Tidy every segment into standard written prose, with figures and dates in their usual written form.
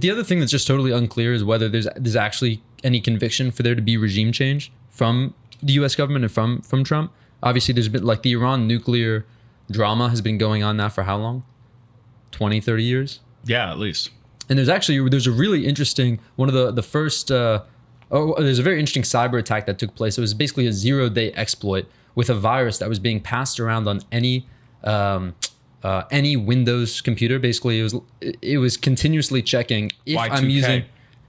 the other thing that's just totally unclear is whether there's actually any conviction for there to be regime change from the U.S. government and from Trump. Obviously, there's been like the Iran nuclear drama has been going on now for how long? 20, 30 years? Yeah, at least. And there's a really interesting, one of the first, there's a very interesting cyber attack that took place. It was basically a 0-day exploit with a virus that was being passed around on any Windows computer. Basically, it was continuously checking if Y2K. I'm using.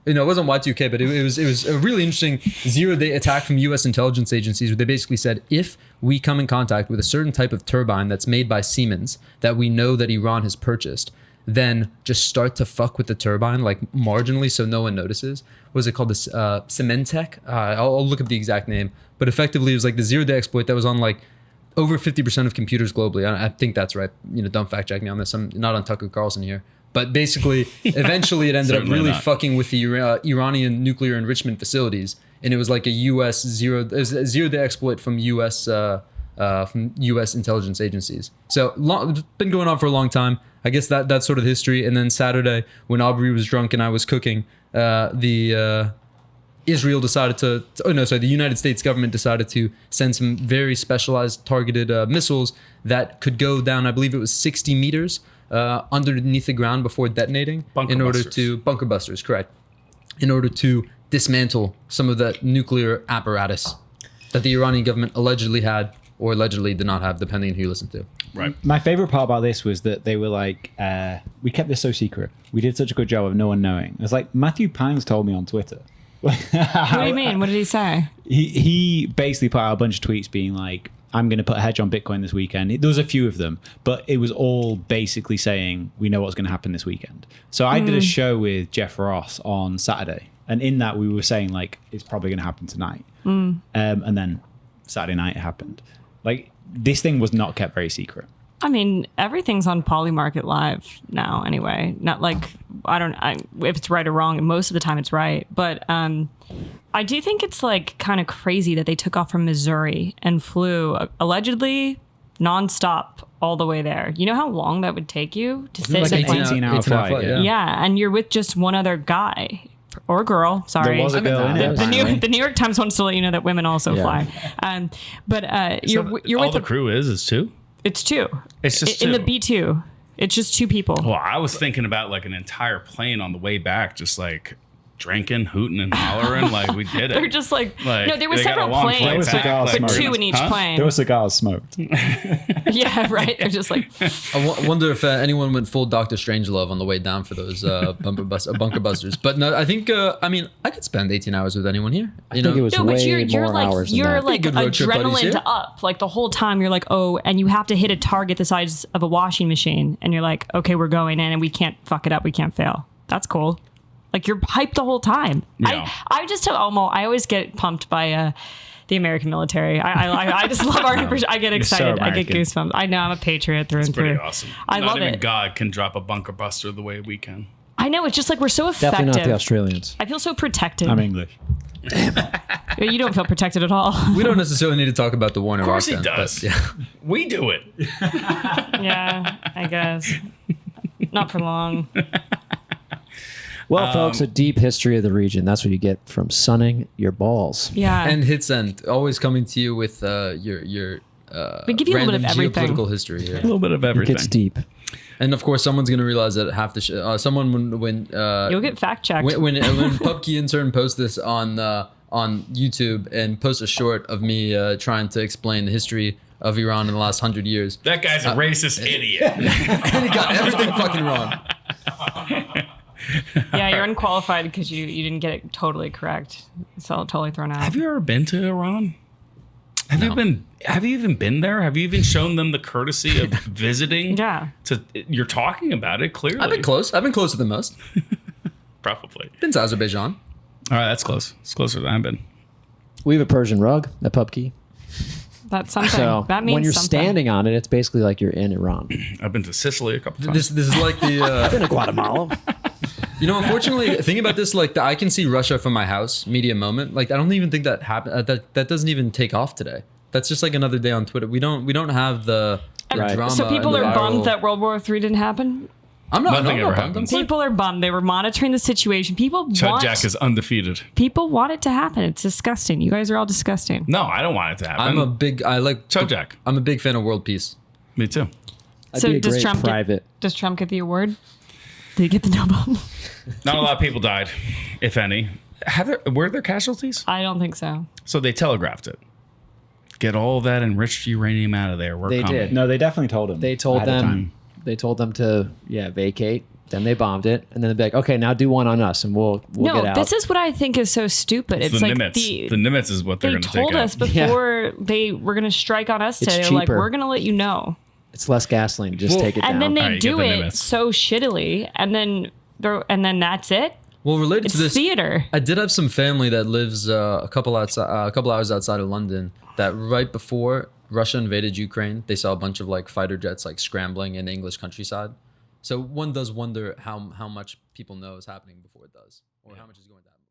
It wasn't Y2K, but it was a really interesting 0-day attack from U.S. intelligence agencies where they basically said, if we come in contact with a certain type of turbine that's made by Siemens that we know that Iran has purchased, then just start to fuck with the turbine, like marginally, so no one notices. What was it called? This Cementech? I'll look up the exact name. But effectively, it was like the 0-day exploit that was on like over 50% of computers globally. I think that's right. Don't fact check me on this. I'm not on Tucker Carlson here. But basically, eventually it ended up really fucking with the Iranian nuclear enrichment facilities. And it was like a U.S. 0-day exploit from U.S. Intelligence agencies. So it's been going on for a long time. I guess that's sort of history. And then Saturday, when Aubrey was drunk and I was cooking, the United States government decided to send some very specialized targeted missiles that could go down, I believe it was 60 meters underneath the ground before detonating. Bunker busters, correct. In order to dismantle some of the nuclear apparatus that the Iranian government allegedly had or allegedly did not have, depending on who you listen to. Right. My favorite part about this was that they were like, we kept this so secret. We did such a good job of no one knowing. It was like, Matthew Pines told me on Twitter. What do you mean? What did he say? He basically put out a bunch of tweets being like, I'm going to put a hedge on Bitcoin this weekend. There was a few of them, but it was all basically saying, we know what's going to happen this weekend. So I did a show with Jeff Ross on Saturday. And in that, we were saying, like, it's probably going to happen tonight. And then Saturday night it happened. Like, this thing was not kept very secret. I mean, everything's on Polymarket Live now anyway. Not like, if it's right or wrong, and most of the time it's right. But I do think it's like kind of crazy that they took off from Missouri and flew allegedly nonstop all the way there. You know how long that would take you to sit Like in a 18-hour flight. Yeah, and you're with just one other guy. Or girl, sorry. There was a girl in it. The New York Times wants to let you know that women also fly. You're all with the crew is two? It's two. It's just in two. the B2. It's just two people. Well, I was thinking about like an entire plane on the way back, just like drinking, hooting, and hollering. Like we did it. They're just like no, there were several planes, There was but two in each plane. There were cigars smoked. Yeah, right. They're just like. I wonder if anyone went full Dr. Strangelove on the way down for those bunker busters. But no, I think I could spend 18 hours with anyone here. I think it was way more hours than that. You're like Good road trip buddies adrenaline here. up. Like the whole time you're like, oh, and you have to hit a target the size of a washing machine, and you're like, okay, we're going in, and we can't fuck it up. We can't fail. That's cool. Like you're hyped the whole time. Yeah. I just tell Elmo, I always get pumped by the American military. I just love our. I get excited. so I get goosebumps. I know I'm a patriot through and through. Pretty awesome. I Not love even it. God can drop a bunker buster the way we can. I know. It's just like we're so effective. Definitely not the Australians. I feel so protected. I'm English. You don't feel protected at all. We don't necessarily need to talk about the war in Of Iraq. course he then, does. but, yeah. We do it. Yeah, I guess. Not for long. Well, folks, a deep history of the region. That's what you get from sunning your balls. Yeah. And Hitsend, always coming to you with your We give you a little bit random of everything. geopolitical history here. A little bit of It everything. gets deep. And of course, someone's gonna realize that half the someone when You'll get fact checked. when PubKey intern posts this on YouTube and posts a short of me trying to explain the history of Iran in the last 100 years. That guy's a racist idiot. And he got everything fucking wrong. Yeah, you're unqualified because you didn't get it totally correct. It's all totally thrown out. Have you ever been to Iran? Have you even been there? Have you even shown them the courtesy of visiting? Yeah. You're talking about it clearly. I've been close. I've been closer than most. Probably. Been to Azerbaijan. All right, that's close. It's closer than I've been. We have a Persian rug at PubKey. That's something. So that means when you're something. standing on it, it's basically like you're in Iran. I've been to Sicily a couple times. This is like the Been to Guatemala. unfortunately, thinking about this, like I can see Russia from my house. Media moment. Like I don't even think that happened. That doesn't even take off today. That's just like another day on Twitter. We don't have the Right. drama. So people and are the viral- bummed that World War III didn't happen? I'm not. Nothing no, ever no, happens. People are bummed. They were monitoring the situation. Chud Jack is undefeated. People want it to happen. It's disgusting. You guys are all disgusting. No, I don't want it to happen. I like Chud Jack. I'm a big fan of world peace. Me too. That'd be a great private. Does Trump get the award? Did he get the Nobel? Not a lot of people died, if any. Were there casualties? I don't think so. So they telegraphed it. Get all that enriched uranium out of there. We're They coming. did. No, they definitely told him. They told ahead of them. time. They told them to vacate. Then they bombed it, and then they'd be like, "Okay, now do one on us, and we'll get out." This is what I think is so stupid. It's the like Nimitz. the Nimitz is what they're they going to take told us out. before they were going to strike on us today. It's They're like, cheaper. we're going to let you know. It's less gasoline. Just take it down. And then they Alright, do get the it Nimitz. so shittily, and then that's it. Well, related It's to this, theater. I did have some family that lives a couple hours outside of London. That right before Russia invaded Ukraine, they saw a bunch of like fighter jets like scrambling in the English countryside. So one does wonder how much people know is happening before it does, or how much is going to happen.